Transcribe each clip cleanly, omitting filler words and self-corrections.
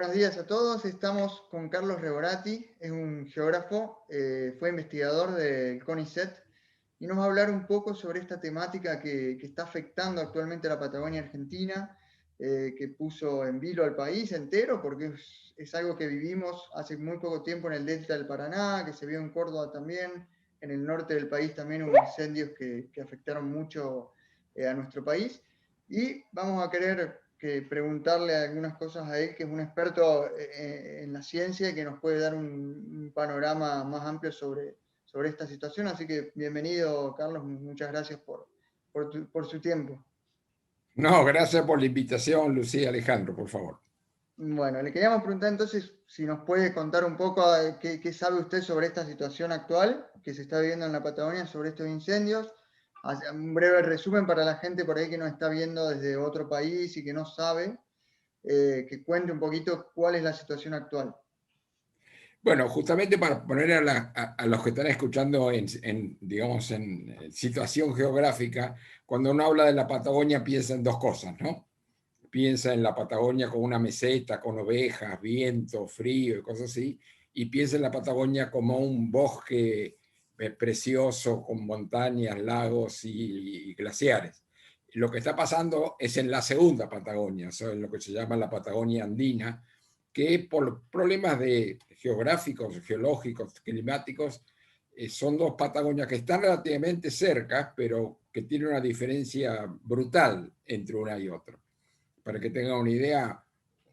Buenos días a todos. Estamos con Carlos Reborati, es un geógrafo, fue investigador del CONICET y nos va a hablar un poco sobre esta temática que está afectando actualmente a la Patagonia Argentina, que puso en vilo al país entero, porque es algo que vivimos hace muy poco tiempo en el delta del Paraná, que se vio en Córdoba también, en el norte del país también hubo incendios que afectaron mucho a nuestro país. Y vamos a querer preguntarle algunas cosas a él, que es un experto en la ciencia y que nos puede dar un panorama más amplio sobre esta situación. Así que bienvenido, Carlos, muchas gracias por su tiempo. No, gracias por la invitación, Lucía Alejandro, por favor. Bueno, le queríamos preguntar entonces si nos puede contar un poco qué sabe usted sobre esta situación actual que se está viviendo en la Patagonia, sobre estos incendios. Un breve resumen para la gente por ahí que nos está viendo desde otro país y que no sabe, que cuente un poquito cuál es la situación actual. Bueno, justamente para poner a los que están escuchando digamos, en situación geográfica, cuando uno habla de la Patagonia piensa en dos cosas, ¿no? Piensa en la Patagonia como una meseta, con ovejas, viento, frío y cosas así, y piensa en la Patagonia como un bosque precioso con montañas, lagos y glaciares. Lo que está pasando es en la segunda Patagonia, en lo que se llama la Patagonia andina, que por problemas geográficos, geológicos, climáticos, son dos Patagonias que están relativamente cerca, pero que tienen una diferencia brutal entre una y otra. Para que tengan una idea,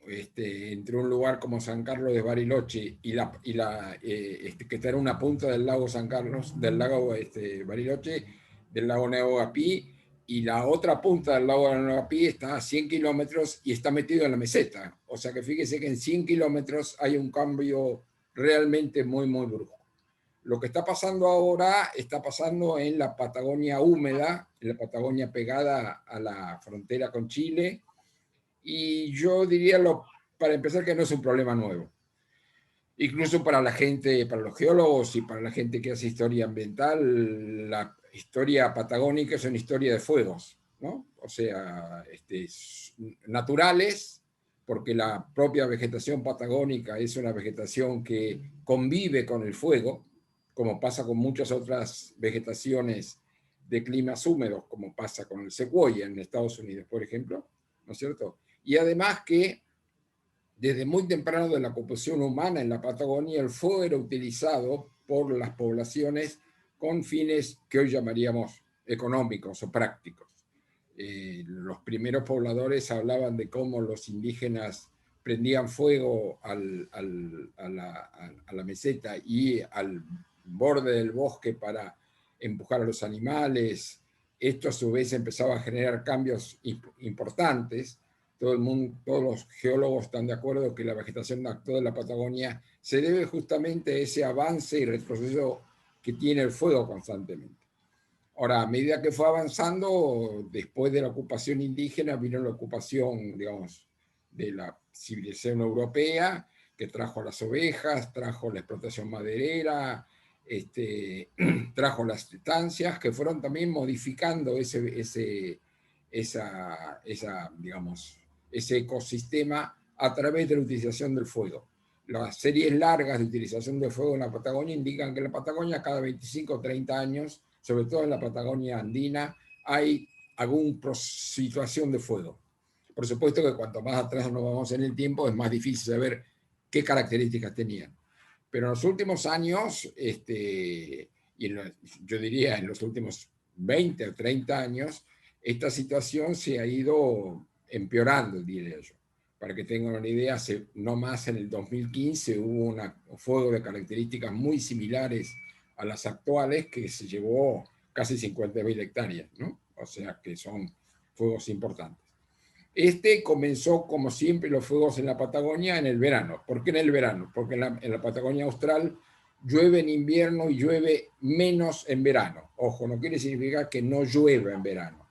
entre un lugar como San Carlos de Bariloche que está en una punta del lago San Carlos, del lago Bariloche, del lago Neuquén, y la otra punta del lago Neuquén está a 100 kilómetros y está metido en la meseta. O sea que fíjese que en 100 kilómetros hay un cambio realmente muy, muy brusco. Lo que está pasando ahora está pasando en la Patagonia húmeda, en la Patagonia pegada a la frontera con Chile, y yo diría, para empezar, que no es un problema nuevo. Incluso para la gente, para los geólogos y para la gente que hace historia ambiental, la historia patagónica es una historia de fuegos, ¿no? O sea, naturales, porque la propia vegetación patagónica es una vegetación que convive con el fuego, como pasa con muchas otras vegetaciones de climas húmedos, como pasa con el secuoya en Estados Unidos, por ejemplo, ¿no es cierto? Y además que desde muy temprano de la ocupación humana en la Patagonia, el fuego era utilizado por las poblaciones con fines que hoy llamaríamos económicos o prácticos. Los primeros pobladores hablaban de cómo los indígenas prendían fuego a la meseta y al borde del bosque para empujar a los animales. Esto a su vez empezaba a generar cambios importantes. Todos los geólogos están de acuerdo que la vegetación actual de la Patagonia se debe justamente a ese avance y retroceso que tiene el fuego constantemente. Ahora, a medida que fue avanzando, después de la ocupación indígena, vino la ocupación, digamos, de la civilización europea, que trajo las ovejas, trajo la explotación maderera, trajo las estancias, que fueron también modificando digamos, ese ecosistema a través de la utilización del fuego. Las series largas de utilización del fuego en la Patagonia indican que en la Patagonia cada 25 o 30 años, sobre todo en la Patagonia andina, hay alguna situación de fuego. Por supuesto que cuanto más atrás nos vamos en el tiempo, es más difícil saber qué características tenían. Pero en los últimos años, yo diría en los últimos 20 o 30 años, esta situación se ha ido empeorando, diría yo. Para que tengan una idea, no más en el 2015 hubo un fuego de características muy similares a las actuales que se llevó casi 50.000 hectáreas, ¿no? O sea que son fuegos importantes. Comenzó, como siempre, los fuegos en la Patagonia en el verano. ¿Por qué en el verano? Porque en la Patagonia Austral llueve en invierno y llueve menos en verano. Ojo, no quiere significar que no llueva en verano.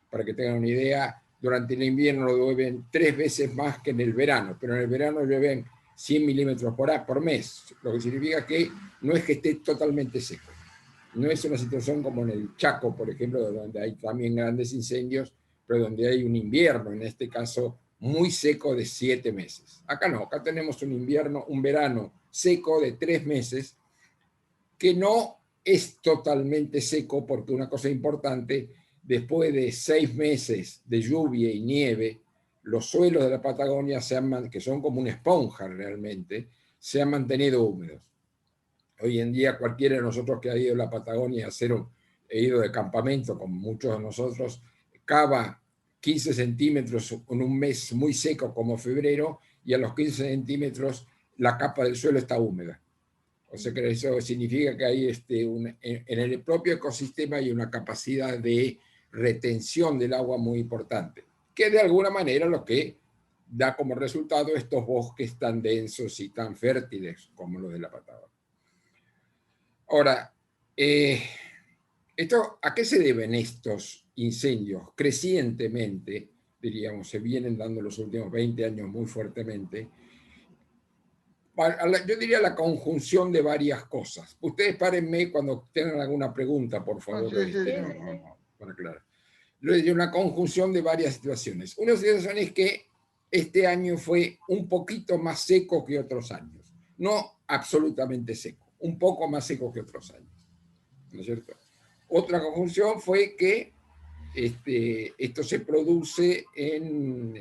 Para que tengan una idea, durante el invierno llueven 3 veces más que en el verano, pero en el verano llueven 100 milímetros por mes, lo que significa que no es que esté totalmente seco. No es una situación como en el Chaco, por ejemplo, donde hay también grandes incendios, pero donde hay un invierno, en este caso, muy seco de 7 meses. Acá no, acá tenemos un verano seco de 3 meses, que no es totalmente seco, porque una cosa importante, después de 6 meses de lluvia y nieve, los suelos de la Patagonia, que son como una esponja realmente, se han mantenido húmedos. Hoy en día cualquiera de nosotros que ha ido a la Patagonia he ido de campamento, como muchos de nosotros, cava 15 centímetros en un mes muy seco como febrero, y a los 15 centímetros la capa del suelo está húmeda. O sea que eso significa que hay en el propio ecosistema hay una capacidad de retención del agua muy importante, que de alguna manera lo que da como resultado estos bosques tan densos y tan fértiles como los de la Patagonia. Ahora, ¿a qué se deben estos incendios? Crecientemente, diríamos, se vienen dando los últimos 20 años muy fuertemente. Yo diría la conjunción de varias cosas. Ustedes párenme cuando tengan alguna pregunta, por favor. Para aclarar. Una conjunción de varias situaciones. Una situación es que este año fue un poquito más seco que otros años. No absolutamente seco, un poco más seco que otros años. ¿No es cierto? Otra conjunción fue que esto se produce en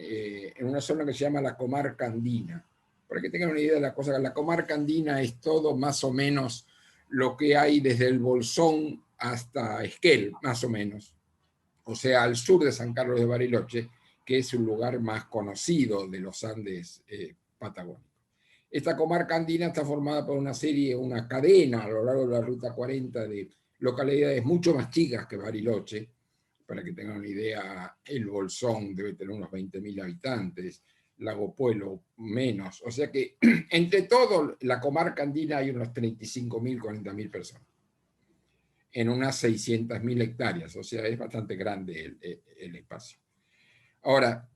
una zona que se llama la comarca andina. Para que tengan una idea de la cosa, la comarca andina es todo más o menos lo que hay desde el Bolsón hasta Esquel, más o menos. O sea, al sur de San Carlos de Bariloche, que es un lugar más conocido de los Andes patagónicos. Esta comarca andina está formada por una cadena a lo largo de la Ruta 40 de localidades mucho más chicas que Bariloche. Para que tengan una idea, el Bolsón debe tener unos 20.000 habitantes, Lago Puelo menos. O sea que entre todo, la comarca andina hay unos 35.000, 40.000 personas en unas 600.000 hectáreas. O sea, es bastante grande el espacio. Ahora,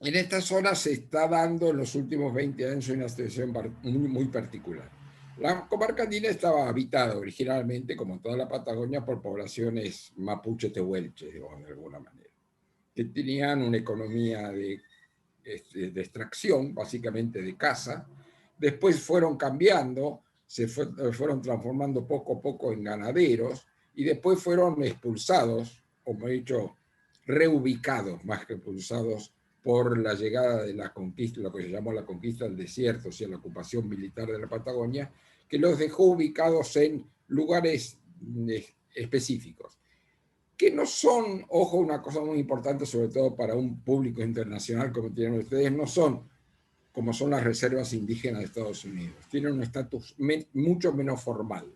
en esta zona se está dando en los últimos 20 años una situación muy particular. La comarca andina estaba habitada originalmente, como toda la Patagonia, por poblaciones mapuche tehuelche, de alguna manera, que tenían una economía de extracción, básicamente de caza. Después fueron cambiando, fueron transformando poco a poco en ganaderos, y después fueron expulsados, como he dicho, reubicados más que expulsados por la llegada de la conquista, lo que se llamó la conquista del desierto, o sea, la ocupación militar de la Patagonia, que los dejó ubicados en lugares específicos, que no son, ojo, una cosa muy importante, sobre todo para un público internacional como tienen ustedes, no son como son las reservas indígenas de Estados Unidos. Tienen un estatus mucho menos formal.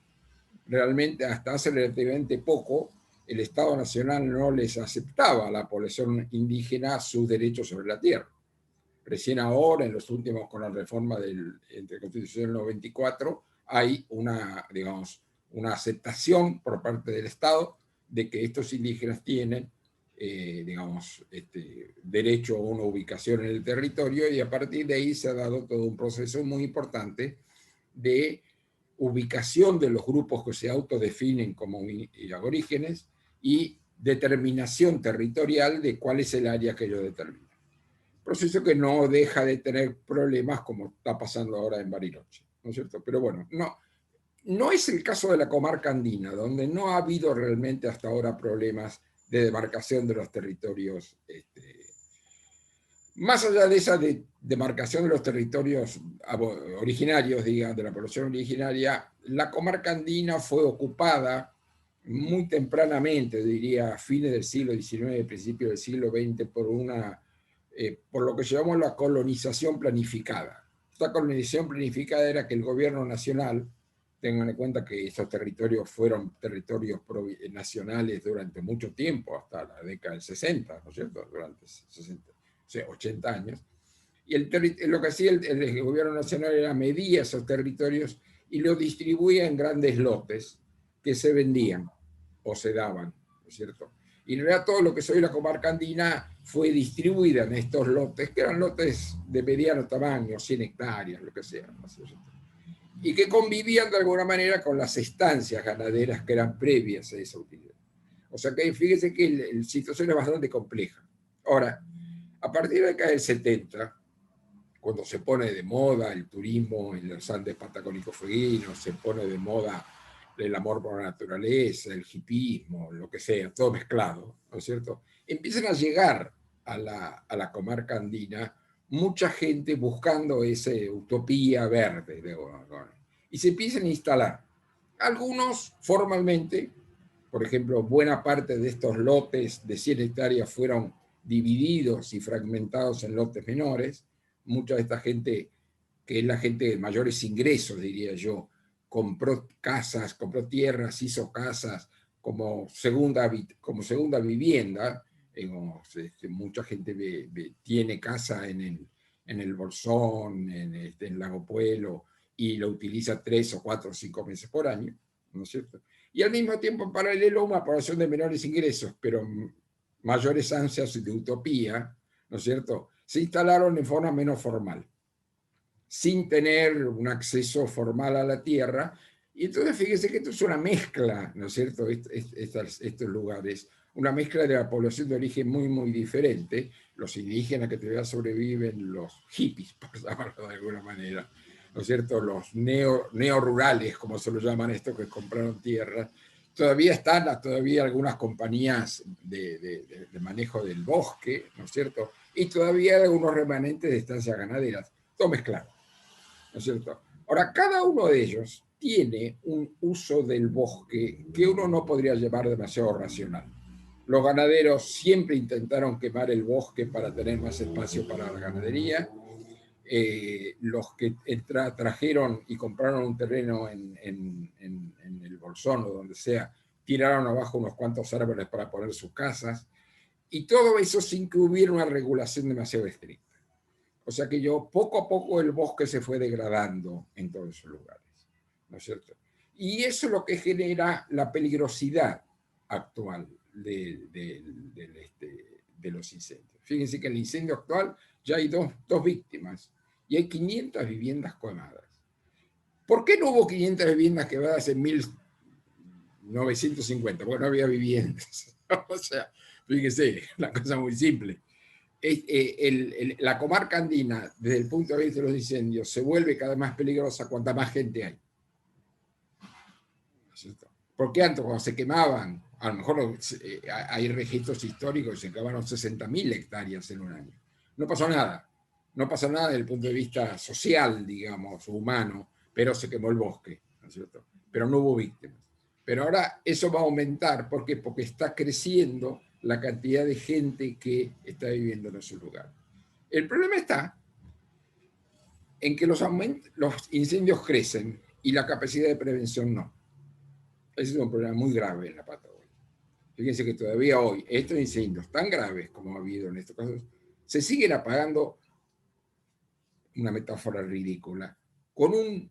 Realmente, hasta hace relativamente poco, el Estado Nacional no les aceptaba a la población indígena sus derechos sobre la tierra. Recién ahora, en los últimos, con la reforma entre la Constitución del 94, hay una aceptación por parte del Estado de que estos indígenas tienen, derecho a una ubicación en el territorio, y a partir de ahí se ha dado todo un proceso muy importante de ubicación de los grupos que se autodefinen como aborígenes y determinación territorial de cuál es el área que ellos determinan. Proceso que no deja de tener problemas como está pasando ahora en Bariloche, ¿no es cierto? Pero bueno, no es el caso de la comarca andina, donde no ha habido realmente hasta ahora problemas de demarcación de los territorios. Más allá de esa demarcación de los territorios originarios, digamos, de la población originaria, la comarca andina fue ocupada muy tempranamente, diría, a fines del siglo XIX, principios del siglo XX, por lo que llamamos la colonización planificada. Esta colonización planificada era que el gobierno nacional, tengan en cuenta que esos territorios fueron territorios nacionales durante mucho tiempo, hasta la década del 60, ¿no es cierto? Durante 60, o sea, 80 años. Y lo que hacía el gobierno nacional era medir esos territorios y los distribuía en grandes lotes que se vendían o se daban, ¿no es cierto? Y en realidad todo lo que soy la comarca andina fue distribuida en estos lotes, que eran lotes de mediano tamaño, 100 hectáreas, lo que sea, ¿no es cierto? Y que convivían de alguna manera con las estancias ganaderas que eran previas a esa utilidad. O sea que fíjese que la situación es bastante compleja. Ahora, A partir de la década del 70, cuando se pone de moda el turismo en los Andes patagónicos fueguinos, se pone de moda el amor por la naturaleza, el hipismo, lo que sea, todo mezclado, ¿no es cierto? Empiezan a llegar a la comarca andina mucha gente buscando esa utopía verde, y se empiezan a instalar. Algunos formalmente, por ejemplo, buena parte de estos lotes de 100 hectáreas fueron divididos y fragmentados en lotes menores. Mucha de esta gente, que es la gente de mayores ingresos, diría yo, compró casas, compró tierras, hizo casas como segunda vivienda. Mucha gente tiene casa en el Bolsón, en Lago Puelo, y lo utiliza 3 o 4 o 5 meses por año, ¿no es cierto? Y al mismo tiempo, en paralelo, una población de menores ingresos, pero mayores ansias de utopía, ¿no es cierto?, se instalaron en forma menos formal, sin tener un acceso formal a la tierra. Y entonces fíjese que esto es una mezcla, ¿no es cierto?, estos lugares, una mezcla de la población de origen muy, muy diferente. Los indígenas que todavía sobreviven, los hippies, por llamarlo de alguna manera, ¿no es cierto?, los neorurales, como se lo llaman estos que compraron tierra. Todavía están todavía algunas compañías de manejo del bosque, ¿no es cierto?, y todavía hay algunos remanentes de estancias ganaderas, todo mezclado, ¿no es cierto? Ahora, cada uno de ellos tiene un uso del bosque que uno no podría llamar demasiado racional. Los ganaderos siempre intentaron quemar el bosque para tener más espacio para la ganadería. Los que trajeron y compraron un terreno en el Bolsón o donde sea, tiraron abajo unos cuantos árboles para poner sus casas, y todo eso sin que hubiera una regulación demasiado estricta. O sea que poco a poco el bosque se fue degradando en todos esos lugares, ¿no es cierto? Y eso es lo que genera la peligrosidad actual de los incendios. Fíjense que en el incendio actual ya hay dos víctimas y hay 500 viviendas quemadas. ¿Por qué no hubo 500 viviendas quemadas en 1950? Porque no había viviendas. O sea, fíjense, una cosa muy simple. La comarca andina, desde el punto de vista de los incendios, se vuelve cada vez más peligrosa cuanta más gente hay. Porque antes, cuando se quemaban, a lo mejor hay registros históricos, se quemaron 60.000 hectáreas en un año. No pasó nada. No pasó nada desde el punto de vista social, digamos, humano, pero se quemó el bosque, ¿no es cierto? Pero no hubo víctimas. Pero ahora eso va a aumentar. ¿Por qué? Porque está creciendo la cantidad de gente que está viviendo en esos lugares. El problema está en que los incendios crecen y la capacidad de prevención no. Ese es un problema muy grave en la Patagonia. Fíjense que todavía hoy estos incendios tan graves como ha habido en estos casos se siguen apagando, una metáfora ridícula, con un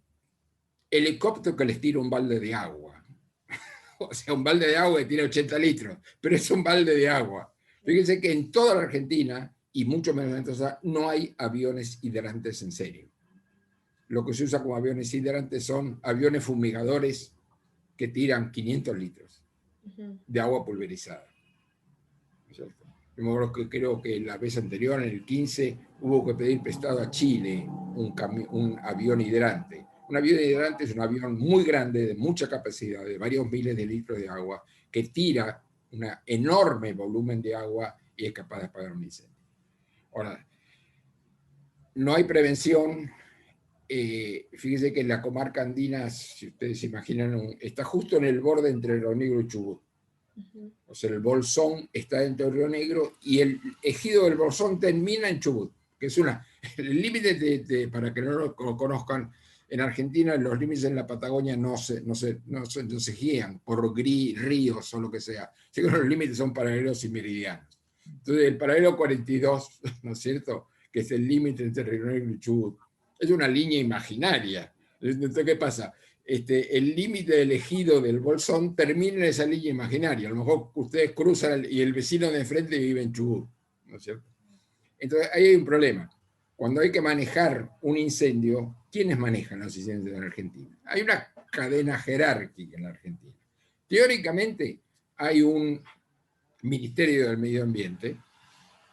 helicóptero que les tira un balde de agua. O sea, un balde de agua que tiene 80 litros, pero es un balde de agua. Fíjense que en toda la Argentina, y mucho menos en Mendoza, no hay aviones hidrantes en serio. Lo que se usa como aviones hidrantes son aviones fumigadores que tiran 500 litros de agua pulverizada. ¿No es cierto? Creo que la vez anterior, en el 15, hubo que pedir prestado a Chile un avión hidrante. Un avión hidrante es un avión muy grande, de mucha capacidad, de varios miles de litros de agua, que tira un enorme volumen de agua y es capaz de apagar un incendio. Ahora, no hay prevención. Fíjese que en la comarca andina, si ustedes se imaginan, está justo en el borde entre Río Negro y Chubut. O sea, el Bolsón está dentro del Río Negro y el ejido del Bolsón termina en Chubut, que es el límite, para que no lo conozcan, en Argentina los límites en la Patagonia no se guían por ríos o lo que sea, sino que los límites son paralelos y meridianos. Entonces, el paralelo 42, ¿no es cierto?, que es el límite entre Río Negro y Chubut, es una línea imaginaria. Entonces, ¿qué pasa? El límite del ejido del Bolsón termina en esa línea imaginaria. A lo mejor ustedes cruzan y el vecino de enfrente vive en Chubut, ¿no es cierto? Entonces, ahí hay un problema. Cuando hay que manejar un incendio, ¿quiénes manejan los incendios en Argentina? Hay una cadena jerárquica en la Argentina. Teóricamente, hay un Ministerio del Medio Ambiente,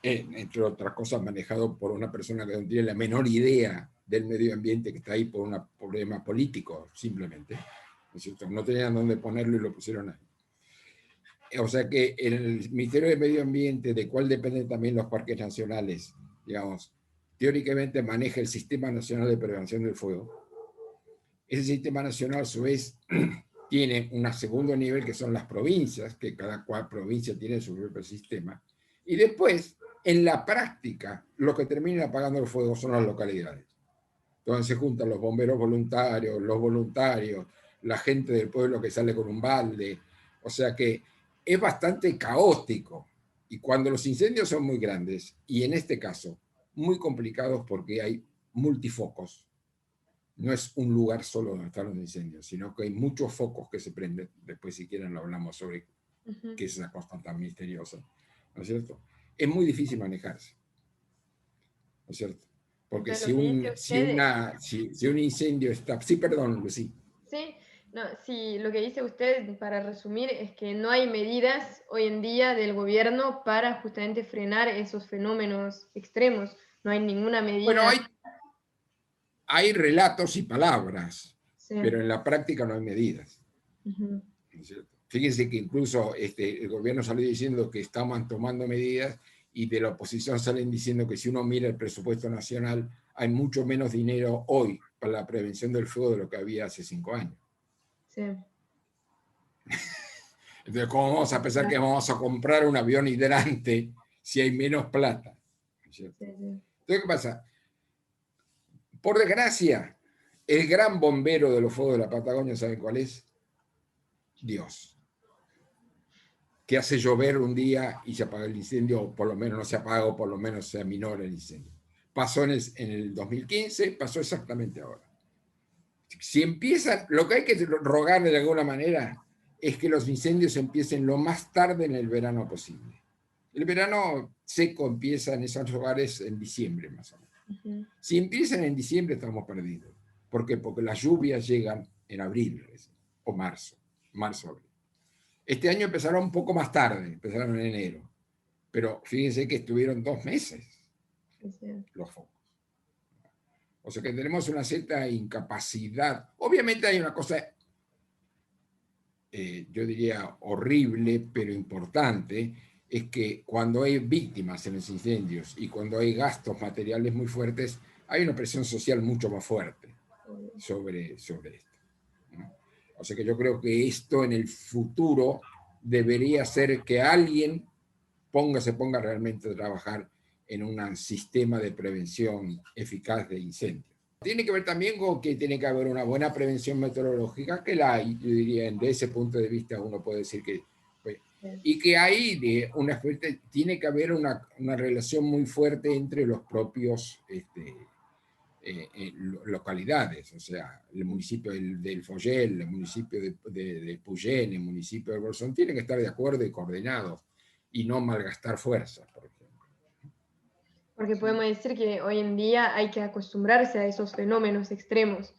entre otras cosas, manejado por una persona que no tiene la menor idea del medio ambiente, que está ahí por un problema político, simplemente. ¿No es cierto? No tenían dónde ponerlo y lo pusieron ahí. O sea que el Ministerio de Medio Ambiente, de cuál dependen también los parques nacionales, digamos, teóricamente maneja el Sistema Nacional de Prevención del Fuego. Ese Sistema Nacional, a su vez, tiene un segundo nivel, que son las provincias, que cada cual provincia tiene su propio sistema. Y después, en la práctica, lo que termina apagando el fuego son las localidades. Entonces se juntan los bomberos voluntarios, los voluntarios, la gente del pueblo que sale con un balde. O sea que es bastante caótico. Y cuando los incendios son muy grandes, y en este caso, muy complicados porque hay multifocos, no es un lugar solo donde están los incendios, sino que hay muchos focos que se prenden. Después, si quieren, lo hablamos sobre qué es esa cosa tan misteriosa. ¿No es cierto? Es muy difícil manejarse. ¿No es cierto? Porque Entonces, lo que dice usted, si un incendio está... Sí, perdón, Lucy. sí, no, sí, lo que dice usted, para resumir, es que no hay medidas hoy en día del gobierno para justamente frenar esos fenómenos extremos. No hay ninguna Bueno, medida. hay relatos y palabras, Sí. pero en la práctica no hay medidas. Uh-huh. ¿No es cierto? Fíjense que incluso el gobierno salió diciendo que estaban tomando medidas y de la oposición salen diciendo que si uno mira el presupuesto nacional, hay mucho menos dinero hoy para la prevención del fuego de lo que había hace 5 años. Sí. Entonces, ¿cómo vamos a pensar que vamos a comprar un avión hidrante si hay menos plata? ¿No es cierto? Sí, sí. Entonces, ¿qué pasa? Por desgracia, el gran bombero de los fuegos de la Patagonia, ¿saben cuál es? Dios. Que hace llover un día y se apaga el incendio, o por lo menos no se apaga, o por lo menos se aminora el incendio. Pasó en el 2015, pasó exactamente ahora. Si empiezan, lo que hay que rogar de alguna manera es que los incendios empiecen lo más tarde en el verano posible. El verano seco empieza en esos lugares en diciembre, más o menos. Uh-huh. Si empiezan en diciembre, estamos perdidos. ¿Por qué? Porque las lluvias llegan en abril o marzo, abril. Este año empezaron un poco más tarde, empezaron en enero. Pero fíjense que estuvieron 2 meses los focos. O sea que tenemos una cierta incapacidad. Obviamente hay una cosa, yo diría horrible, pero importante, es que cuando hay víctimas en los incendios y cuando hay gastos materiales muy fuertes, hay una presión social mucho más fuerte sobre esto, ¿no? O sea que yo creo que esto en el futuro debería ser que alguien se ponga realmente a trabajar en un sistema de prevención eficaz de incendios. Tiene que ver también con que tiene que haber una buena prevención meteorológica, que la hay, yo diría, desde ese punto de vista uno puede decir que... Y que hay tiene que haber una relación muy fuerte entre los propios localidades, o sea, el municipio del Follel, el municipio de Puyén, el municipio de Bolsón, tienen que estar de acuerdo y coordinados y no malgastar fuerzas, por ejemplo. Porque podemos decir que hoy en día hay que acostumbrarse a esos fenómenos extremos.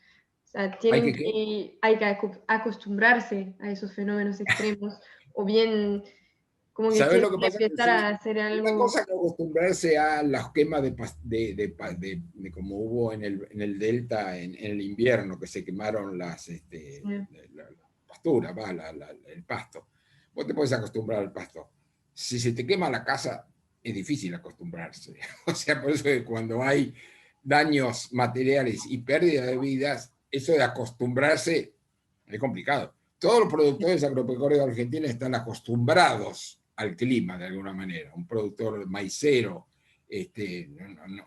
O sea, hay que acostumbrarse a esos fenómenos extremos, o bien como que ¿Sabes lo que pasa? empezar a hacer algo. Una cosa que acostumbrarse a las quemas de como hubo en el Delta en el invierno, que se quemaron la pastura, el pasto. Vos te puedes acostumbrar al pasto. Si se te quema la casa, es difícil acostumbrarse. O sea, por eso que cuando hay daños materiales y pérdida de vidas, eso de acostumbrarse es complicado. Todos los productores agropecuarios de Argentina están acostumbrados al clima de alguna manera. Un productor maicero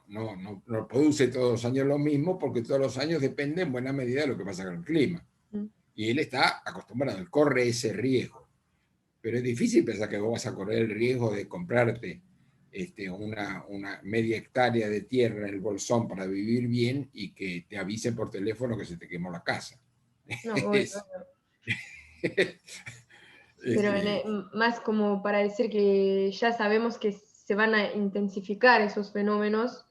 no produce todos los años lo mismo porque todos los años depende en buena medida de lo que pasa con el clima. Y él está acostumbrado, él corre ese riesgo. Pero es difícil pensar que vos vas a correr el riesgo de comprarte una media hectárea de tierra en el Bolsón para vivir bien y que te avisen por teléfono que se te quemó la casa. No, pero más como para decir que ya sabemos que se van a intensificar esos fenómenos,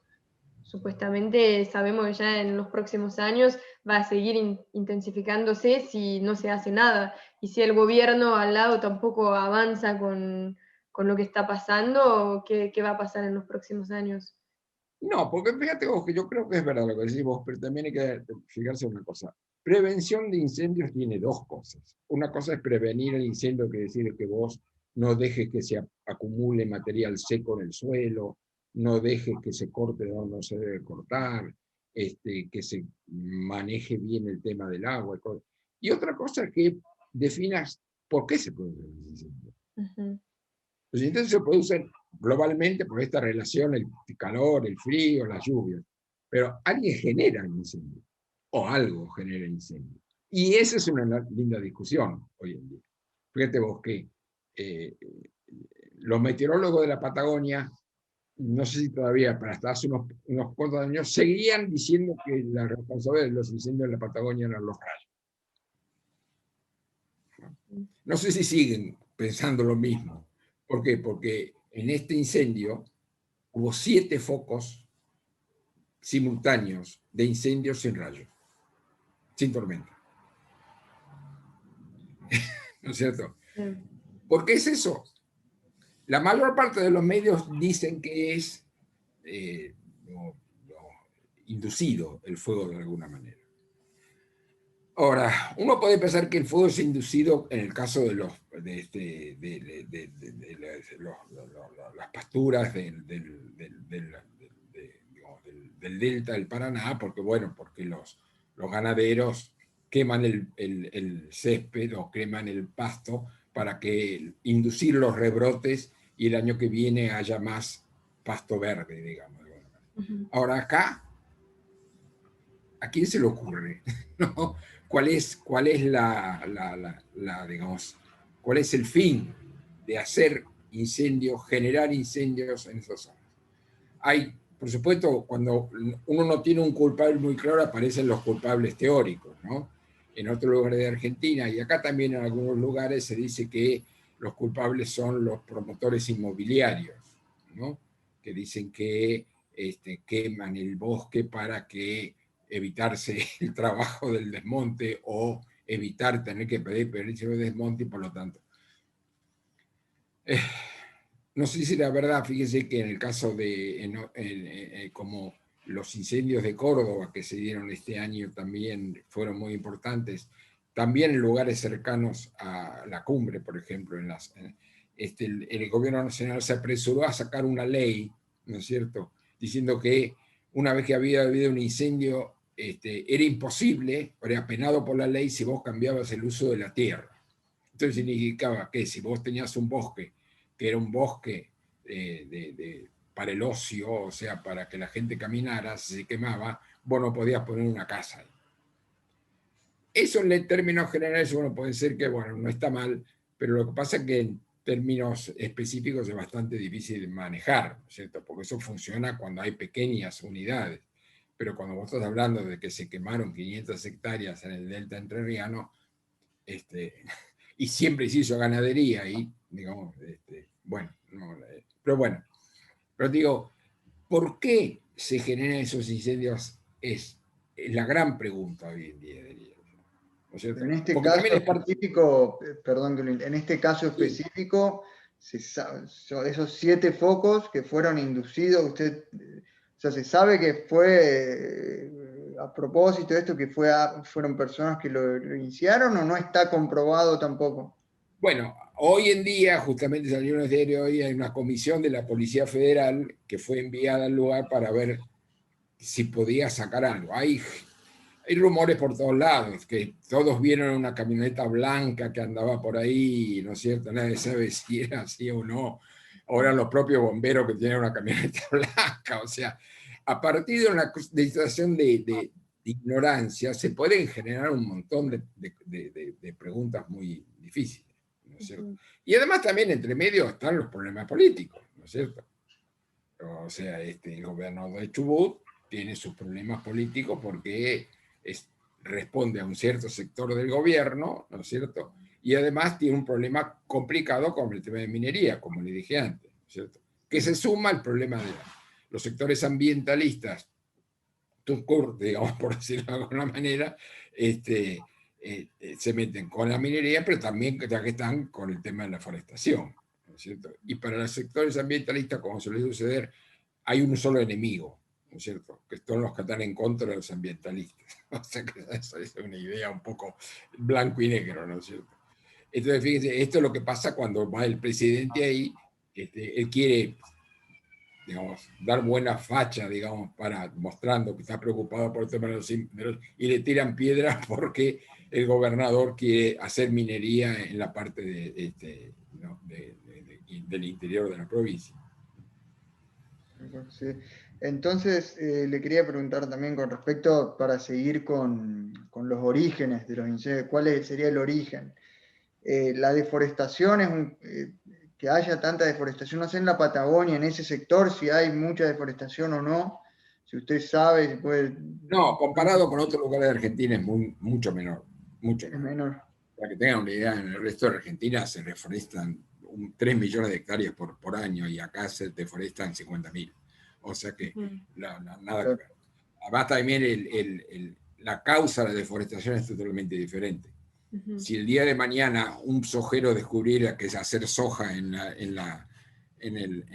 supuestamente sabemos que ya en los próximos años va a seguir intensificándose si no se hace nada, y si el gobierno al lado tampoco avanza con con lo que está pasando, ¿qué va a pasar en los próximos años? No, porque fíjate vos que yo creo que es verdad lo que decís vos, pero también hay que fijarse en una cosa. Prevención de incendios tiene dos cosas. Una cosa es prevenir el incendio, que decir que vos no dejes que se acumule material seco en el suelo, no dejes que se corte donde no se debe cortar, que se maneje bien el tema del agua. Y otra cosa es que definas por qué se produce el incendio. Ujú. Los incendios se producen globalmente por esta relación, el calor, el frío, las lluvias. Pero alguien genera el incendio, o algo genera el incendio. Y esa es una linda discusión hoy en día. Fíjate vos que eh, los meteorólogos de la Patagonia, no sé si todavía, pero hasta hace unos cuantos años, seguían diciendo que la responsabilidad de los incendios en la Patagonia eran los rayos. No sé si siguen pensando lo mismo. ¿Por qué? Porque en este incendio hubo 7 focos simultáneos de incendios sin rayo, sin tormenta. ¿No es cierto? Sí. ¿Por qué es eso? La mayor parte de los medios dicen que es inducido el fuego de alguna manera. Ahora, uno puede pensar que el fuego es inducido en el caso de las pasturas del delta del Paraná, porque bueno, porque los ganaderos queman el césped o queman el pasto para que inducir los rebrotes y el año que viene haya más pasto verde, digamos. Ahora acá, ¿a quién se le ocurre? ¿No? ¿Cuál es digamos, cuál es el fin de hacer incendios, generar incendios en esas zonas? Hay, por supuesto, cuando uno no tiene un culpable muy claro, aparecen los culpables teóricos, ¿no? En otros lugares de Argentina y acá también en algunos lugares se dice que los culpables son los promotores inmobiliarios, ¿no? Que dicen que queman el bosque para que evitarse el trabajo del desmonte o evitar tener que pedir permiso de desmonte y por lo tanto. No sé si la verdad, fíjese que en el caso de como los incendios de Córdoba que se dieron este año también fueron muy importantes, también en lugares cercanos a la cumbre, por ejemplo, el gobierno nacional se apresuró a sacar una ley, ¿no es cierto?, diciendo que una vez que había habido un incendio, era imposible, era penado por la ley si vos cambiabas el uso de la tierra. Entonces significaba que si vos tenías un bosque que era un bosque para el ocio, o sea, para que la gente caminara, si se quemaba, vos no podías poner una casa ahí. Eso en términos generales, bueno, puede ser que, bueno, no está mal, pero lo que pasa es que en términos específicos es bastante difícil de manejar, ¿cierto? Porque eso funciona cuando hay pequeñas unidades, pero cuando vos estás hablando de que se quemaron 500 hectáreas en el delta entrerriano, y siempre se hizo ganadería ahí, digamos, bueno, no, pero bueno, pero digo, ¿por qué se generan esos incendios? Es la gran pregunta hoy en día, diría yo, ¿no es cierto? En este Porque caso también es parte... específico, perdón, en este caso Sí. específico, esos 7 focos que fueron inducidos, o sea, se sabe que fue a propósito de esto, que fueron personas que lo iniciaron, o no está comprobado tampoco. Bueno, hoy en día, justamente salió un diario hoy, hay una comisión de la Policía Federal que fue enviada al lugar para ver si podía sacar algo. Hay rumores por todos lados, que todos vieron una camioneta blanca que andaba por ahí, ¿no es cierto? Nadie sabe si era así o no. Ahora los propios bomberos que tienen una camioneta blanca, o sea, a partir de una situación de ignorancia se pueden generar un montón de preguntas muy difíciles, ¿no es cierto? Y además también entre medio están los problemas políticos, ¿no es cierto? O sea, el gobierno de Chubut tiene sus problemas políticos porque responde a un cierto sector del gobierno, ¿no es cierto? Y además tiene un problema complicado con el tema de minería, como le dije antes, ¿no es cierto? Que se suma al problema de los sectores ambientalistas, digamos, por decirlo de alguna manera, se meten con la minería, pero también ya que están con el tema de la forestación. es cierto? Y para los sectores ambientalistas, como suele suceder, hay un solo enemigo, ¿no es cierto? Que son los que están en contra de los ambientalistas. O sea que esa es una idea un poco blanco y negro, ¿no es cierto? Entonces, fíjense, esto es lo que pasa cuando va el presidente ahí, él quiere, digamos, dar buena facha, digamos, para mostrando que está preocupado por el tema de y le tiran piedras porque el gobernador quiere hacer minería en la parte ¿no? del interior de la provincia. Sí. Entonces, le quería preguntar también con respecto, para seguir con los orígenes de los incendios, ¿cuál sería el origen? La deforestación que haya tanta deforestación, no sé en la Patagonia, en ese sector, si hay mucha deforestación o no, si usted sabe, si puede... No, comparado con otros lugares de Argentina es mucho menor, mucho Es menor. menor. Para que tengan una idea, en el resto de Argentina se reforestan 3 millones de hectáreas por año y acá se deforestan 50.000. O sea que nada que ver. Además también la causa de la deforestación es totalmente diferente. Si el día de mañana un sojero descubriera que hacer soja en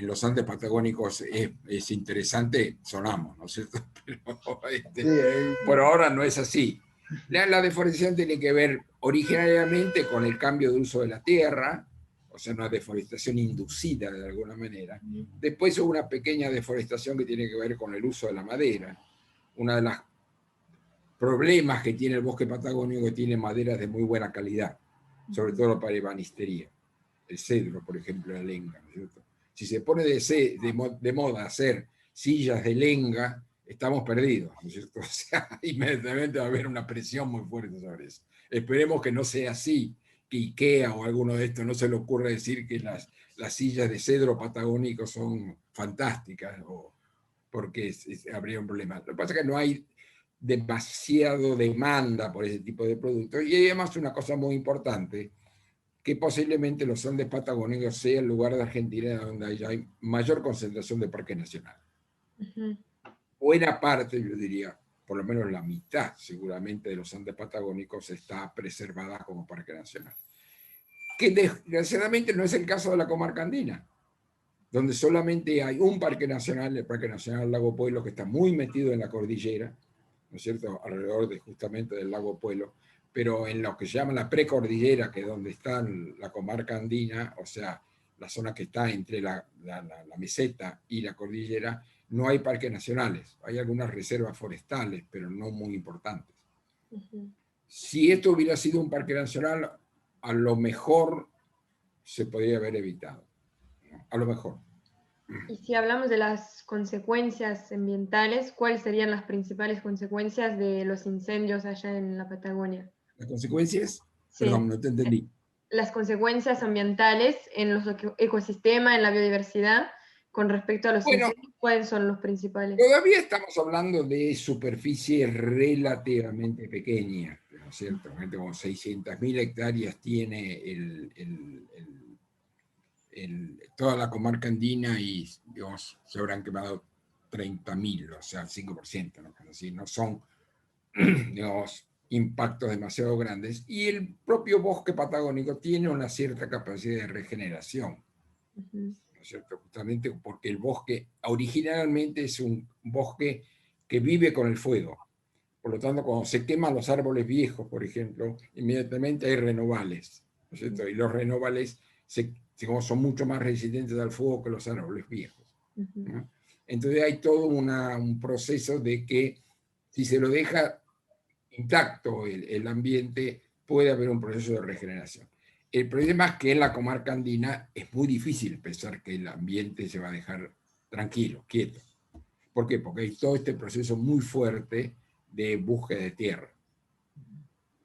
los Andes patagónicos es interesante, sonamos, ¿no es cierto? Pero por ahora no es así. La deforestación tiene que ver originariamente con el cambio de uso de la tierra, o sea, una deforestación inducida de alguna manera. Después hubo una pequeña deforestación que tiene que ver con el uso de la madera. Una de las problemas que tiene el bosque patagónico, que tiene maderas de muy buena calidad, sobre todo para ebanistería. El cedro, por ejemplo, la lenga, ¿no es cierto? Si se pone de moda hacer sillas de lenga, estamos perdidos, ¿no es cierto? O sea, inmediatamente va a haber una presión muy fuerte sobre eso. Esperemos que no sea así, que IKEA o alguno de estos no se le ocurra decir que las sillas de cedro patagónico son fantásticas, porque habría un problema. Lo que pasa es que no hay demasiado demanda por ese tipo de productos. Y además una cosa muy importante, que posiblemente los Andes patagónicos sea el lugar de Argentina donde hay mayor concentración de parques nacionales. Buena parte, yo diría, por lo menos la mitad seguramente de los Andes patagónicos está preservada como parque nacional. Que desgraciadamente no es el caso de la comarca andina, donde solamente hay un parque nacional, el Parque Nacional Lago Puelo, que está muy metido en la cordillera, ¿no es cierto?, alrededor justamente del lago Puelo, pero en lo que se llama la precordillera, que es donde está la comarca andina, o sea, la zona que está entre la meseta y la cordillera, no hay parques nacionales. Hay algunas reservas forestales, pero no muy importantes. Si esto hubiera sido un parque nacional, a lo mejor se podría haber evitado, ¿no? A lo mejor. Y si hablamos de las consecuencias ambientales, ¿cuáles serían las principales consecuencias de los incendios allá en la Patagonia? ¿Las consecuencias? Sí. Perdón, no te entendí. Las consecuencias ambientales en los ecosistemas, en la biodiversidad, con respecto a los incendios, ¿cuáles son los principales? Todavía estamos hablando de superficies relativamente pequeñas, ¿no es cierto? Como 600.000 hectáreas tiene toda la comarca andina y, digamos, se habrán quemado 30.000, o sea, el 5%, ¿no? Así, no son, digamos, impactos demasiado grandes. Y el propio bosque patagónico tiene una cierta capacidad de regeneración. ¿No es cierto? Justamente porque el bosque originalmente es un bosque que vive con el fuego. Por lo tanto, cuando se queman los árboles viejos, por ejemplo, inmediatamente hay renovales, ¿no es cierto? Y los renovales son mucho más resistentes al fuego que los árboles viejos, ¿no? Entonces hay todo un proceso de que si se lo deja intacto el ambiente, puede haber un proceso de regeneración. El problema es que en la comarca andina es muy difícil pensar que el ambiente se va a dejar tranquilo, quieto. ¿Por qué? Porque hay todo este proceso muy fuerte de búsqueda de tierra,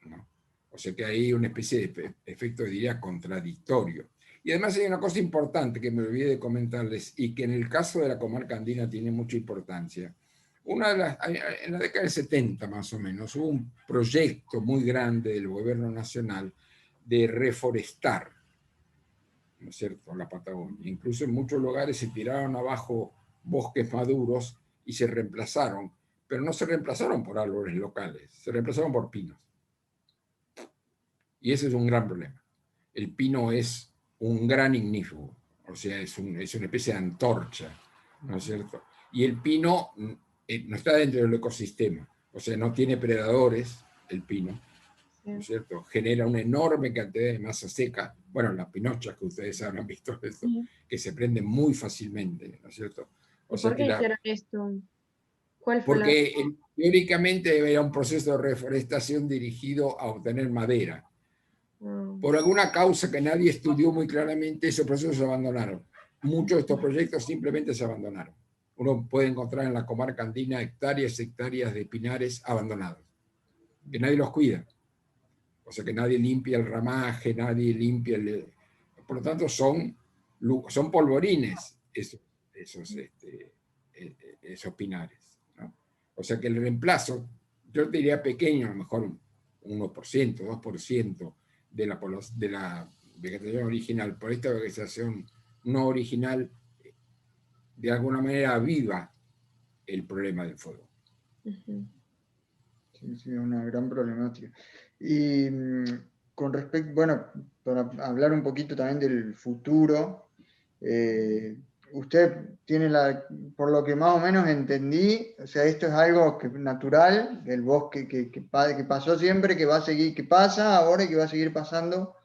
¿no? O sea que hay una especie de efecto, diría, contradictorio. Y además hay una cosa importante que me olvidé de comentarles y que en el caso de la comarca andina tiene mucha importancia. En la década del 70 más o menos hubo un proyecto muy grande del gobierno nacional de reforestar, ¿no es cierto?, la Patagonia. Incluso en muchos lugares se tiraron abajo bosques maduros y se reemplazaron, pero no se reemplazaron por árboles locales, se reemplazaron por pinos. Y ese es un gran problema. El pino es un gran ignífugo, o sea, es una especie de antorcha, ¿no es cierto? Y el pino no está dentro del ecosistema, o sea, no tiene predadores el pino, ¿no es cierto? Genera una enorme cantidad de masa seca, bueno, las pinochas que ustedes habrán visto esto, que se prenden muy fácilmente, ¿no es cierto? O ¿Y sea por qué que hicieron esto? ¿Cuál fue la...? porque teóricamente era un proceso de reforestación dirigido a obtener madera. Por alguna causa que nadie estudió muy claramente, esos procesos se abandonaron. Muchos de estos proyectos simplemente se abandonaron. Uno puede encontrar en la comarca andina hectáreas y hectáreas de pinares abandonados, que nadie los cuida. O sea, que nadie limpia el ramaje, nadie limpia el... Por lo tanto, son polvorines esos pinares, ¿no? O sea, que el reemplazo, yo diría pequeño, a lo mejor 1%, 2% de la vegetación original, por esta vegetación no original, de alguna manera aviva el problema del fuego. Sí, sí, una gran problemática. Y con respecto, bueno, para hablar un poquito también del futuro, usted tiene por lo que más o menos entendí, o sea, esto es algo natural, el bosque que pasó siempre, que va a seguir, que pasa ahora y que va a seguir pasando.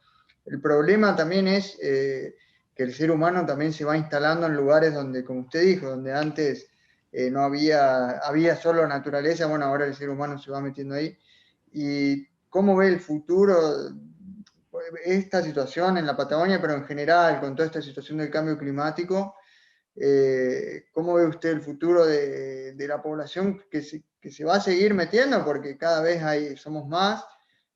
El problema también es que el ser humano también se va instalando en lugares donde, como usted dijo, donde antes no había solo naturaleza, bueno, ahora el ser humano se va metiendo ahí. ¿Y cómo ve el futuro esta situación en la Patagonia, pero en general, con toda esta situación del cambio climático? ¿Cómo ve usted el futuro de la población que se va a seguir metiendo? Porque cada vez somos más,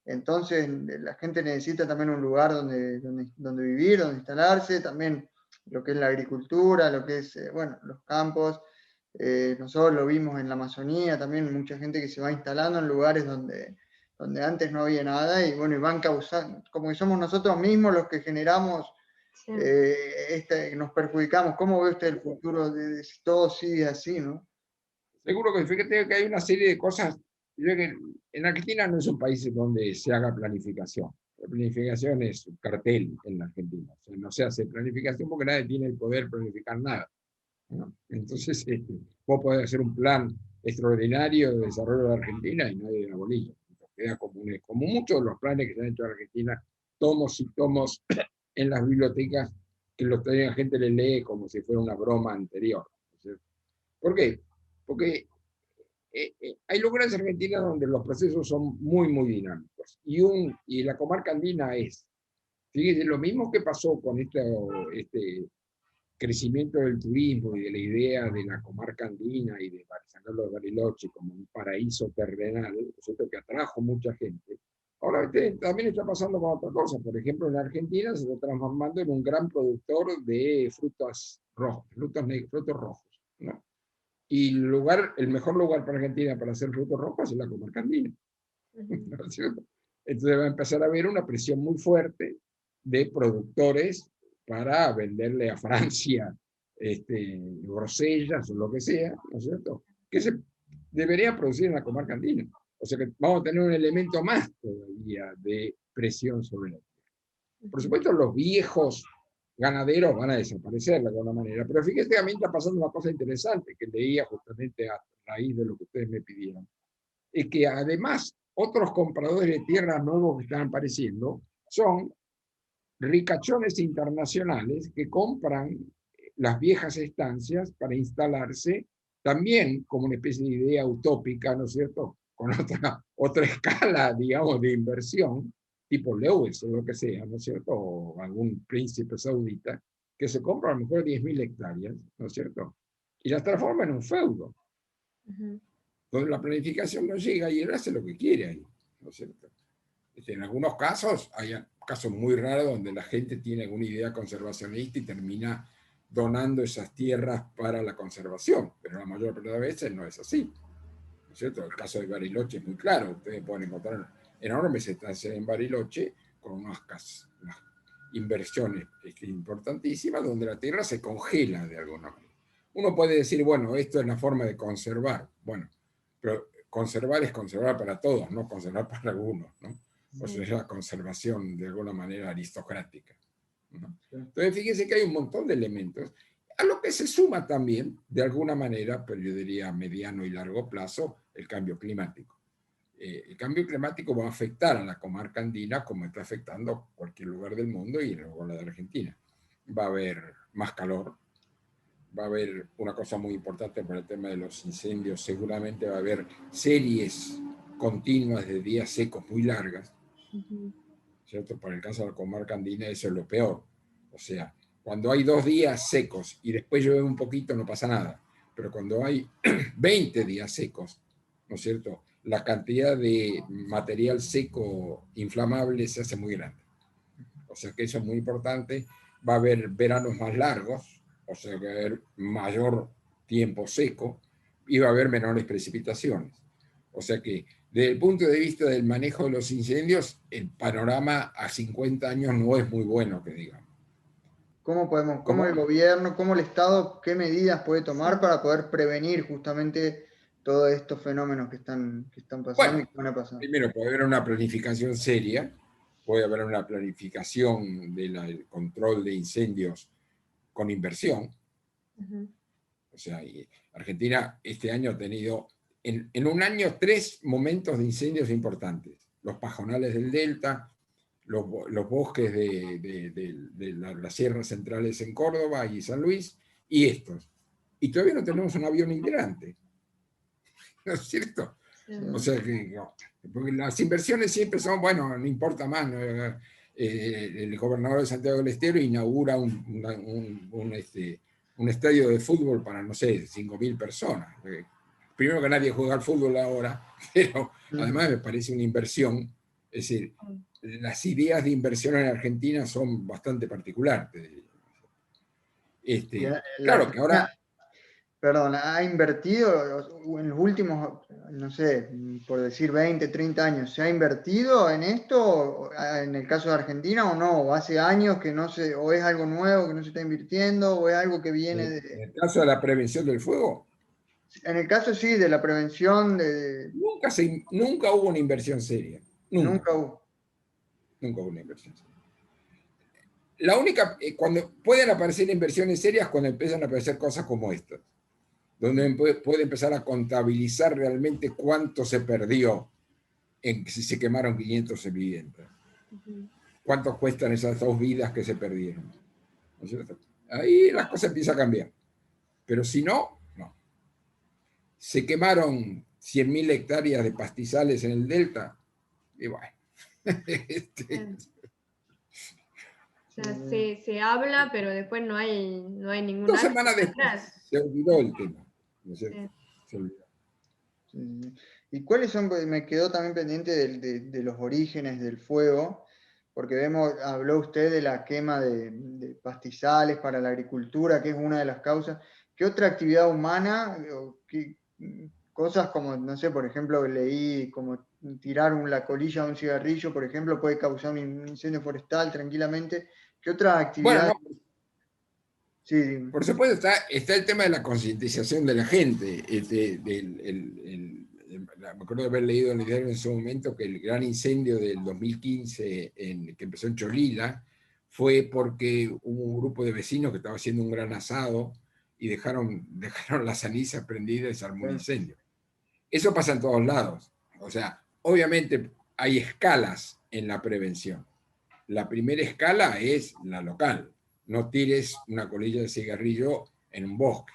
entonces la gente necesita también un lugar donde vivir, donde instalarse, también lo que es la agricultura, lo que es, bueno, los campos. Nosotros lo vimos en la Amazonía, también mucha gente que se va instalando en lugares donde antes no había nada y bueno, y van causando, como que somos nosotros mismos los que generamos, Sí. nos perjudicamos. ¿Cómo ve usted el futuro de si todo sigue así, no? Seguro que fíjate que hay una serie de cosas. Yo creo que en Argentina no es un país donde se haga planificación. La planificación es un cartel en la Argentina. O sea, no se hace planificación porque nadie tiene el poder de planificar nada, ¿no? Entonces, vos podés hacer un plan extraordinario de desarrollo de Argentina y nadie da bolilla. Queda como muchos de los planes que se han hecho en Argentina, tomos y tomos en las bibliotecas que la gente le lee como si fuera una broma anterior, ¿no? ¿Por qué? Porque hay lugares argentinos donde los procesos son muy, muy dinámicos. Y la comarca andina es. Fíjense, lo mismo que pasó con este crecimiento del turismo y de la idea de la comarca andina y de San Carlos de Bariloche como un paraíso terrenal, ¿cierto?, que atrajo mucha gente. Ahora también está pasando con otra cosa. Por ejemplo, en Argentina se está transformando en un gran productor de frutos rojos, frutos rojos, ¿no? Y el mejor lugar para Argentina para hacer frutos rojos es la comarca andina. ¿No es cierto? Entonces va a empezar a haber una presión muy fuerte de productores para venderle a Francia grosellas o lo que sea, ¿no es cierto? Que se debería producir en la comarca andina. O sea que vamos a tener un elemento más todavía de presión sobre la tierra. Por supuesto, los viejos ganaderos van a desaparecer de alguna manera, pero fíjate que a mí está pasando una cosa interesante que leía justamente a raíz de lo que ustedes me pidieron. Es que además otros compradores de tierras nuevos que están apareciendo son ricachones internacionales que compran las viejas estancias para instalarse también como una especie de idea utópica, ¿no es cierto?, con otra escala, digamos, de inversión, tipo Lewis o lo que sea, ¿no es cierto?, o algún príncipe saudita, que se compra a lo mejor 10.000 hectáreas, ¿no es cierto?, y las transforma en un feudo. Donde la planificación no llega y él hace lo que quiere ahí, ¿no es cierto? En algunos casos, hay casos muy raros donde la gente tiene alguna idea conservacionista y termina donando esas tierras para la conservación, pero la mayor parte de las veces no es así, ¿no es cierto? El caso de Bariloche es muy claro. Ustedes pueden encontrar enormes estancias en Bariloche con unas inversiones importantísimas donde la tierra se congela de alguna manera. Uno puede decir, bueno, esto es la forma de conservar. Bueno, pero conservar es conservar para todos, no conservar para algunos, ¿no? O sea, es la conservación de alguna manera aristocrática. ¿no? Entonces, fíjense que hay un montón de elementos, a lo que se suma también, de alguna manera, pero yo diría a mediano y largo plazo, el cambio climático. El cambio climático va a afectar a la comarca andina como está afectando cualquier lugar del mundo y luego la de Argentina. Va a haber más calor, va a haber una cosa muy importante por el tema de los incendios, seguramente va a haber series continuas de días secos muy largas, ¿cierto? Para el caso de la comarca andina eso es lo peor. O sea, cuando hay 2 días secos y después llueve un poquito no pasa nada, pero cuando hay 20 días secos, ¿no es cierto?, la cantidad de material seco inflamable se hace muy grande. O sea que eso es muy importante. Va a haber veranos más largos, o sea que va a haber mayor tiempo seco y va a haber menores precipitaciones. O sea que desde el punto de vista del manejo de los incendios, el panorama a 50 años no es muy bueno, que digamos. ¿Cómo el gobierno, cómo el Estado, qué medidas puede tomar para poder prevenir justamente todos estos fenómenos que están pasando Bueno, y que van a pasar? primero puede haber una planificación seria, puede haber una planificación del control de incendios con inversión. O sea, Argentina este año ha tenido en un año 3 momentos de incendios importantes. Los pajonales del Delta, los bosques de las sierras centrales en Córdoba y San Luis, y estos. Y todavía no tenemos un avión integrante. ¿No es cierto? O sea, porque las inversiones siempre son, bueno, no importa más. ¿No? El gobernador de Santiago del Estero inaugura un estadio de fútbol para, no sé, 5.000 personas. Primero que nadie juega al fútbol ahora, pero además me parece una inversión. Es decir, las ideas de inversión en Argentina son bastante particulares. Claro que ahora... Perdón, ha invertido en los últimos, no sé, por decir 20, 30 años, ¿se ha invertido en esto en el caso de Argentina o no? ¿O hace años que no se, o es algo nuevo que no se está invirtiendo, o es algo que viene de... En el caso de la prevención del fuego, En el caso sí, de la prevención de... nunca hubo una inversión seria. Nunca. Nunca hubo. Nunca hubo una inversión seria. La única, cuando pueden aparecer inversiones serias, cuando empiezan a aparecer cosas como estas, donde puede empezar a contabilizar realmente cuánto se perdió si se quemaron 500 viviendas. ¿Cuánto cuestan esas 2 vidas que se perdieron? ¿No es cierto? Ahí las cosas empiezan a cambiar. Pero si no, no. Se quemaron 100.000 hectáreas de pastizales en el Delta, y bueno. O sea, se habla, pero después no hay ningún 2 semanas después se olvidó el tema, ¿no es cierto? Se olvidó. Sí. ¿Y cuáles son? Me quedó también pendiente de los orígenes del fuego, porque habló usted de la quema de pastizales para la agricultura, que es una de las causas. ¿Qué otra actividad humana, o qué cosas como, no sé, por ejemplo, leí como tirar la colilla de un cigarrillo, por ejemplo, puede causar un incendio forestal tranquilamente? ¿Qué otra actividad? Bueno, no, Sí, por supuesto está el tema de la concientización de la gente. Me acuerdo de haber leído en el diario en ese momento que el gran incendio del 2015 que empezó en Cholila fue porque hubo un grupo de vecinos que estaba haciendo un gran asado y dejaron las cenizas prendidas y se armó un incendio. Eso pasa en todos lados. O sea, obviamente hay escalas en la prevención. La primera escala es la local. No tires una colilla de cigarrillo en un bosque,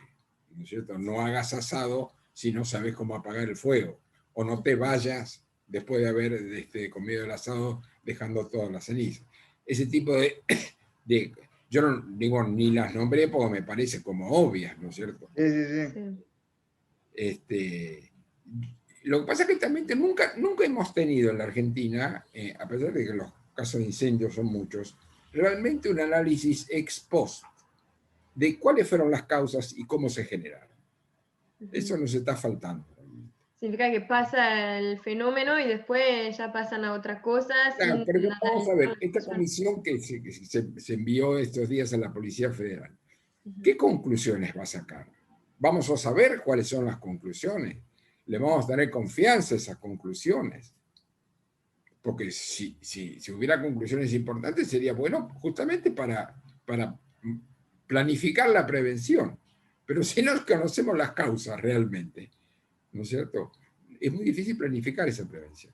¿no es cierto? No hagas asado si no sabes cómo apagar el fuego. O no te vayas después de haber comido el asado dejando todas las cenizas. Ese tipo yo no digo ni las nombré porque me parece como obvias, ¿no es cierto? Sí. Lo que pasa es que también nunca hemos tenido en la Argentina, a pesar de que los casos de incendios son muchos, realmente un análisis ex post de cuáles fueron las causas y cómo se generaron. Eso nos está faltando. Significa que pasa el fenómeno y después ya pasan a otras cosas. Claro, pero vamos a ver, esta comisión que se envió estos días a la Policía Federal, ¿qué conclusiones va a sacar? ¿Vamos a saber cuáles son las conclusiones? ¿Le vamos a tener confianza a esas conclusiones? porque si hubiera conclusiones importantes sería bueno justamente para planificar la prevención. Pero si no conocemos las causas realmente, ¿no es cierto? Es muy difícil planificar esa prevención.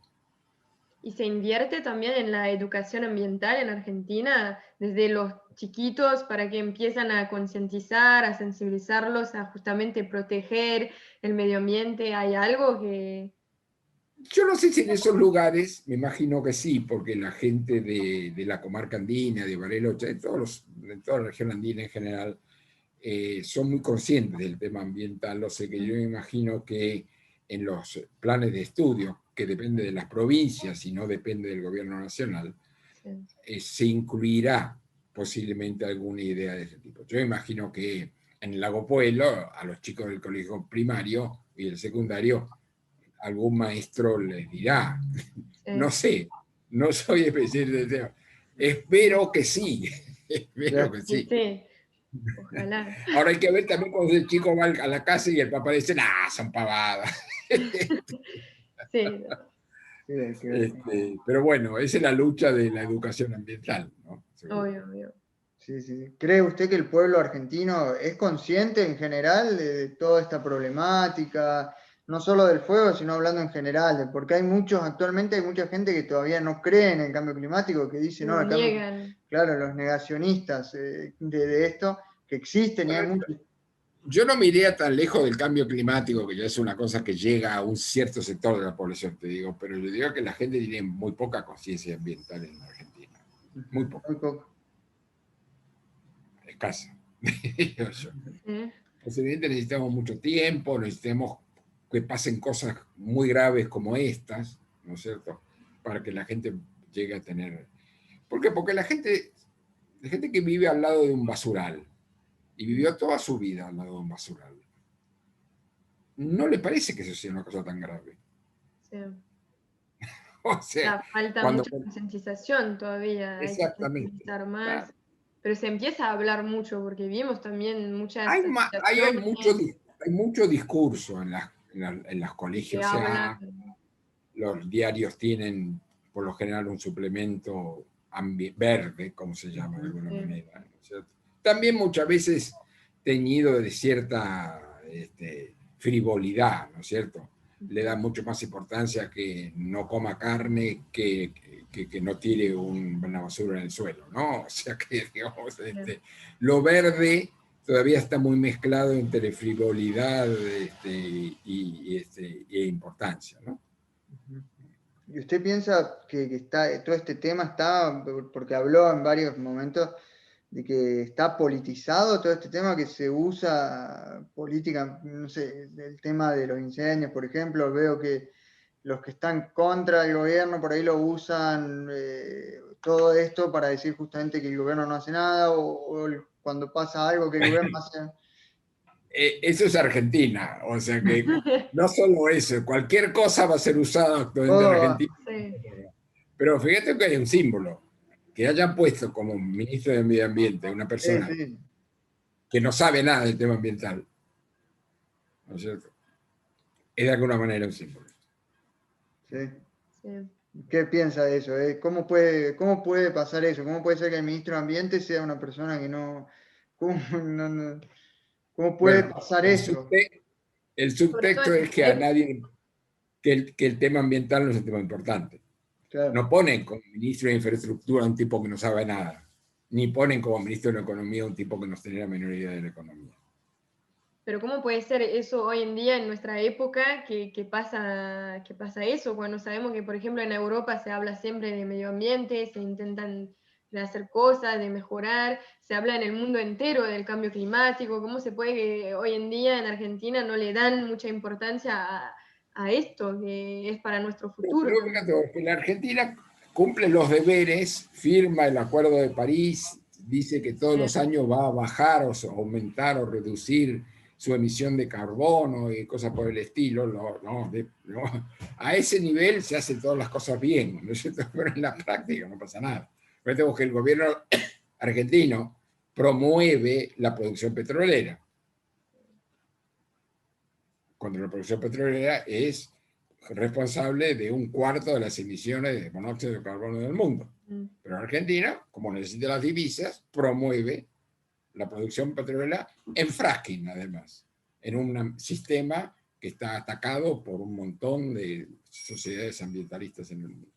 ¿Y se invierte también en la educación ambiental en Argentina desde los chiquitos para que empiezan a concientizar, a sensibilizarlos, a justamente proteger el medio ambiente? ¿Hay algo que...? Yo no sé si en esos lugares, me imagino que sí, porque la gente de la comarca andina, de Bariloche, de toda la región andina en general, son muy conscientes del tema ambiental. O sea que yo me imagino que en los planes de estudio, que depende de las provincias y no depende del gobierno nacional, Sí. se incluirá posiblemente alguna idea de ese tipo. Yo imagino que en el Lago Pueblo, a los chicos del colegio primario y el secundario, algún maestro les dirá, Sí. no sé, no soy especialista de tema. Espero que sí, espero que Sí, sí. sí, ojalá. Ahora hay que ver también cuando el chico va a la casa y el papá dice, nah, son pavadas. Sí, Sí, hay que ver. Pero bueno, esa es la lucha de la educación ambiental, ¿no? obvio, obvio. Sí, sí. ¿Cree usted que el pueblo argentino es consciente en general de toda esta problemática, no solo del fuego, sino hablando en general? Porque actualmente hay mucha gente que todavía no cree en el cambio climático, que dice, no, Lo el cambio, niegan. claro, los negacionistas de esto, que existen y hay Bueno, muchos. yo no me iría tan lejos del cambio climático, que ya es una cosa que llega a un cierto sector de la población, te digo, pero yo digo que la gente tiene muy poca conciencia ambiental en Argentina. Muy poca, Muy poco. escasa. ¿Eh? Pues evidentemente necesitamos mucho tiempo, necesitamos que pasen cosas muy graves como estas, ¿no es cierto? Para que la gente llegue a tener... ¿Por qué? Porque la gente que vive al lado de un basural y vivió toda su vida al lado de un basural, no le parece que eso sea una cosa tan grave. Sí. O sea, Falta cuando... mucha concientización todavía, hay que Exactamente. sensibilizar más, Claro. pero se empieza a hablar mucho porque vimos también muchas Hay asociaciones mucho discurso en los que colegios. O hablan. sea, los diarios tienen por lo general un suplemento verde, como se llama de alguna manera, ¿no es cierto? También muchas veces teñido de cierta frivolidad, ¿no es cierto? Le da mucho más importancia que no coma carne que no tire una basura en el suelo, ¿no? O sea que, digamos, lo verde todavía está muy mezclado entre frivolidad e importancia, ¿no? ¿Y usted piensa que todo este tema está, porque habló en varios momentos de que está politizado todo este tema, que se usa política, no sé, el tema de los incendios, por ejemplo, veo que los que están contra el gobierno por ahí lo usan todo esto para decir justamente que el gobierno no hace nada, o cuando pasa algo que el gobierno hace... Eso es Argentina, o sea que no solo eso, cualquier cosa va a ser usada actualmente en Todo va. Argentina. Sí. Pero fíjate que hay un símbolo, que hayan puesto como ministro de Medio Ambiente una Sí, persona sí, que no sabe nada del tema ambiental, ¿no es cierto? Es de alguna manera un símbolo. sí. Sí. ¿Qué piensa de eso? ¿Cómo puede pasar eso? ¿Cómo puede ser que el ministro de Ambiente sea una persona que no... ¿Cómo, cómo puede Bueno, pasar el, eso? subte el Sobre todo subtexto en es que esta a época. nadie, que el tema ambiental no es un tema importante. Claro. No ponen como ministro de Infraestructura a un tipo que no sabe nada, ni ponen como ministro de Economía a un tipo que no tiene la menor idea de la economía. Pero ¿cómo puede ser eso hoy en día, en nuestra época, que pasa eso? Cuando sabemos que, por ejemplo, en Europa se habla siempre de medio ambiente, se intentan de hacer cosas, de mejorar, se habla en el mundo entero del cambio climático. ¿Cómo se puede que hoy en día en Argentina no le dan mucha importancia a esto, que es para nuestro futuro Pero también? fíjate, que la Argentina cumple los deberes, firma el Acuerdo de París, dice que todos los años va a bajar o aumentar o reducir su emisión de carbono y cosas por el estilo. A ese nivel se hacen todas las cosas bien, ¿no es cierto? Pero en la práctica no pasa nada. Vemos que el gobierno argentino promueve la producción petrolera, cuando la producción petrolera es responsable de 1/4 de las emisiones de monóxido de carbono del mundo. Pero Argentina, como necesita las divisas, promueve la producción petrolera en fracking, además, en un sistema que está atacado por un montón de sociedades ambientalistas en el mundo.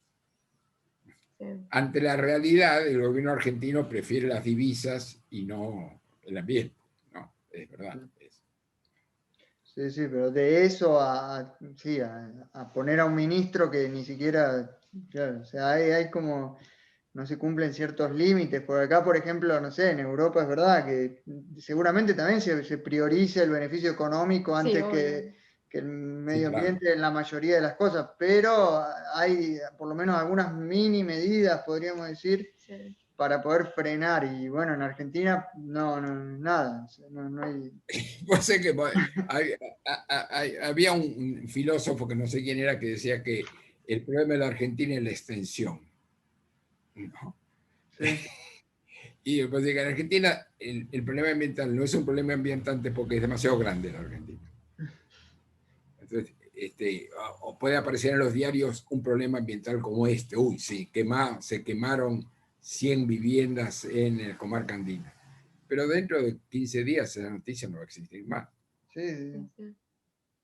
Sí. Ante la realidad, el gobierno argentino prefiere las divisas y no el ambiente. No, es verdad. Sí, sí, pero de eso a poner a un ministro que ni siquiera, claro, o sea, hay como, no se cumplen ciertos límites. Por acá, por ejemplo, no sé, en Europa es verdad que seguramente también se prioriza el beneficio económico antes que el medio ambiente en la mayoría de las cosas, pero hay por lo menos algunas mini medidas, podríamos decir, para poder frenar. Y bueno, en Argentina nada, no hay... Pues sé que había un filósofo que no sé quién era que decía que el problema de la Argentina es la extensión, ¿no? Sí. Y pues en Argentina el problema ambiental no es un problema ambiental porque es demasiado grande la Argentina. Entonces, o puede aparecer en los diarios un problema ambiental como este. Uy, sí, se quemaron 100 viviendas en el comarca andina. Pero dentro de 15 días esa noticia no va a existir más. Sí.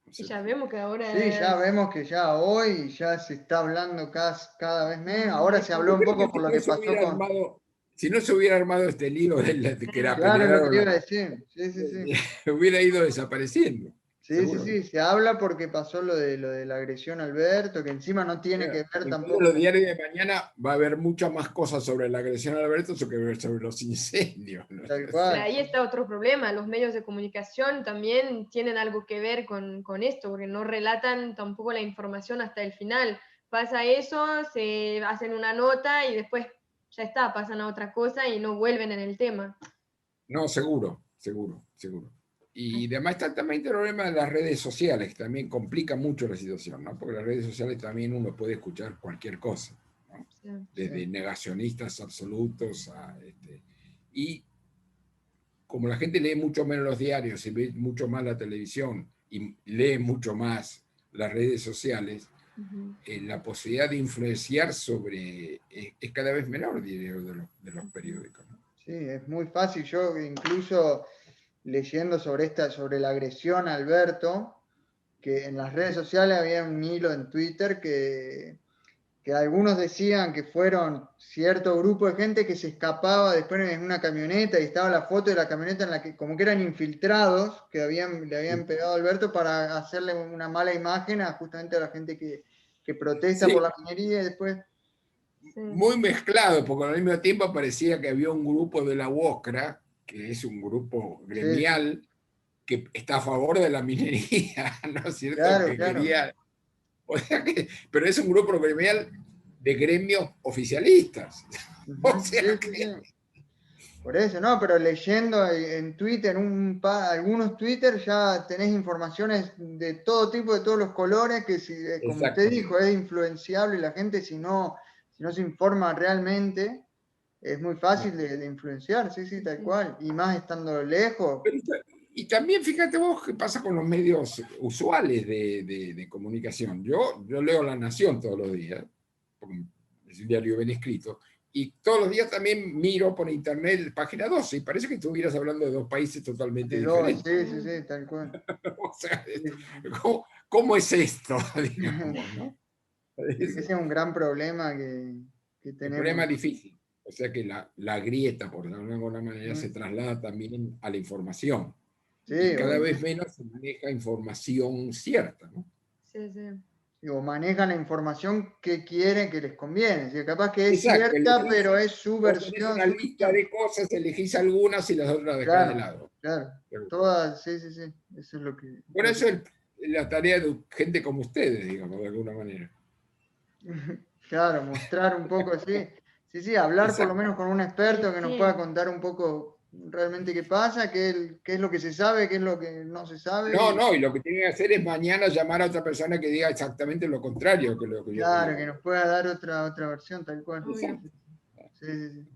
Y ya vemos que ahora... Sí, ya vemos que ya hoy ya se está hablando cada vez menos. Ahora se habló un poco por lo que pasó con... Si no se hubiera armado este lío de que la claro, lo que te iba a decir. Sí. Hubiera ido desapareciendo. Sí, se habla porque pasó lo de la agresión a Alberto, que encima no tiene que ver tampoco. En los diarios de mañana va a haber muchas más cosas sobre la agresión a Alberto que sobre los incendios, ¿no? Tal cual. Ahí está otro problema, los medios de comunicación también tienen algo que ver con esto, porque no relatan tampoco la información hasta el final. Pasa eso, se hacen una nota y después ya está, pasan a otra cosa y no vuelven en el tema. No, seguro. Y además está también el problema de las redes sociales, que también complica mucho la situación, ¿no? Porque las redes sociales también uno puede escuchar cualquier cosa, ¿no? Sí. Desde negacionistas absolutos a... Y como la gente lee mucho menos los diarios y ve mucho más la televisión y lee mucho más las redes sociales, la posibilidad de influenciar sobre es cada vez menor, diría yo, de los periódicos, ¿no? Sí, es muy fácil. Yo incluso leyendo sobre la agresión a Alberto, que en las redes sociales había un hilo en Twitter que algunos decían que fueron cierto grupo de gente que se escapaba después en una camioneta y estaba la foto de la camioneta en la que como que eran infiltrados que le habían pegado a Alberto para hacerle una mala imagen justamente a la gente que protesta por la minería y después... Muy mezclado, porque al mismo tiempo parecía que había un grupo de la UOCRA, que es un grupo gremial, que está a favor de la minería, ¿no es cierto? Claro. Quería, o sea pero es un grupo gremial de gremios oficialistas. O sea sí. Por eso, no, pero leyendo en Twitter, algunos Twitter ya tenés informaciones de todo tipo, de todos los colores, que como usted dijo, es influenciable y la gente si no se informa realmente, es muy fácil de influenciar, sí, tal cual, y más estando lejos. Y también fíjate vos qué pasa con los medios usuales de comunicación. Yo leo La Nación todos los días, porque es un diario bien escrito, y todos los días también miro por internet página 12, y parece que estuvieras hablando de dos países totalmente diferentes. Sí, tal cual. O sea, ¿cómo es esto? Digamos, ¿no? Ese es un gran problema que tenemos. Un problema difícil. O sea que la grieta, por decirlo de alguna manera, se traslada también a la información. Sí, y cada vez menos se maneja información cierta, ¿no? Sí. O manejan la información que quieren, que les conviene. Si capaz que es cierta, pero es su versión. Una lista de cosas, elegís algunas y las otras dejás de lado. Claro. Todas, sí. Eso es lo que... Por eso es la tarea de gente como ustedes, digamos, de alguna manera. Claro, mostrar un poco, sí, hablar por lo menos con un experto que nos pueda contar un poco realmente qué pasa, qué es lo que se sabe, qué es lo que no se sabe. No, y lo que tiene que hacer es mañana llamar a otra persona que diga exactamente lo contrario que lo que yo digo. Claro, que nos pueda dar otra versión, tal cual. Sí.